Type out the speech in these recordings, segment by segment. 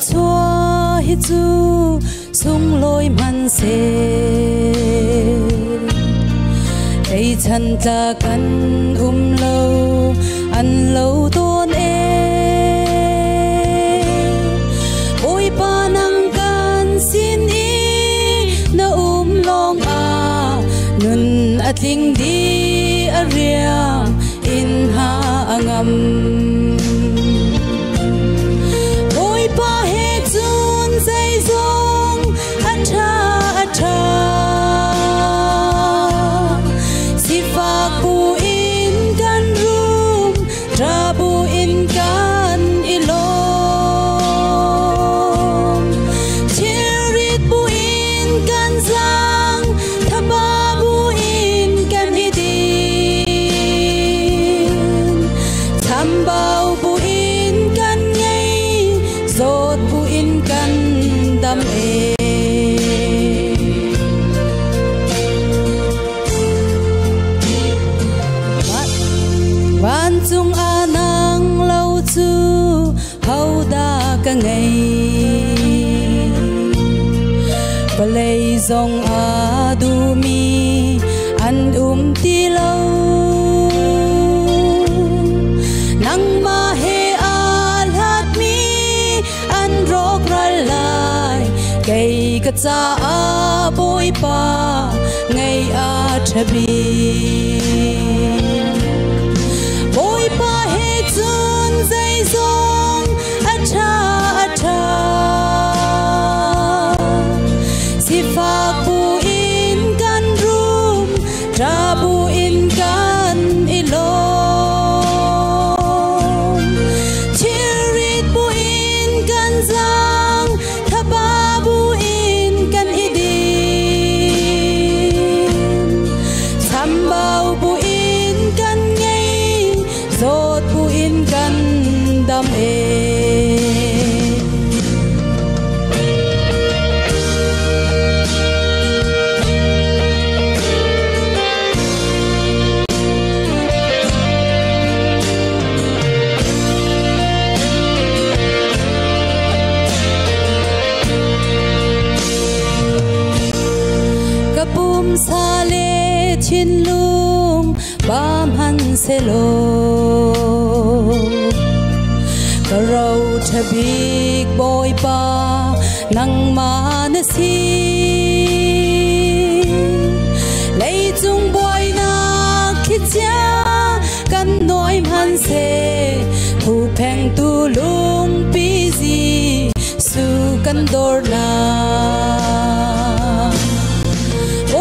chua hi chu sung loi man se ei chan ta kan lo an lo ton oi pa nang kan sin i na long a nun atling di aria in ha angam oi pa he chun zai zong atha atha si fa bu in kan room tra bu in kan ilom chirit bu in kan zang thaba bu in kan idin thambau bu in kan ngei zot bu in kan dam van chung anang lâu chu hau da ka ngei balei zong a du mi an ti lâu nang ma he al hat mi an rok ral lai kei ka cha a boy pa ngei a thabi boy pa he chun zai zong atha atha si fa bu in kan room tra bu in kan ilom chirit bu in kan zang thaba bu in kan idin thambau bu in kan ngei zot bu in kan dam kapum sale chin lung bam han se lo karau thabik boy pa nang ma na si lei chung boy na khicha kan noi man se hu pheng tu lung pi ji su kan dor na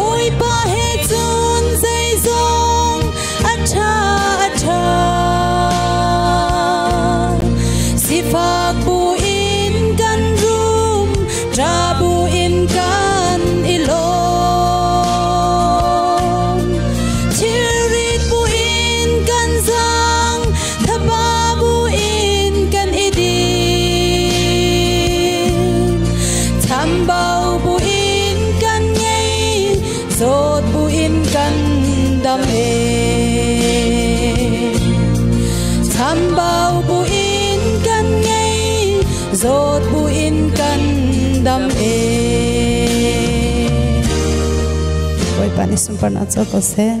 oi pa he chun zai zong atha atha si fa bu in kan room tra bu in kan ilom chirit bu in kan zang thaba bu in kan idin thambau bu in kan ngei zot bu in kan dam thambau bu in kan ngei zot bu in kan dam oi pani sumparna choko sen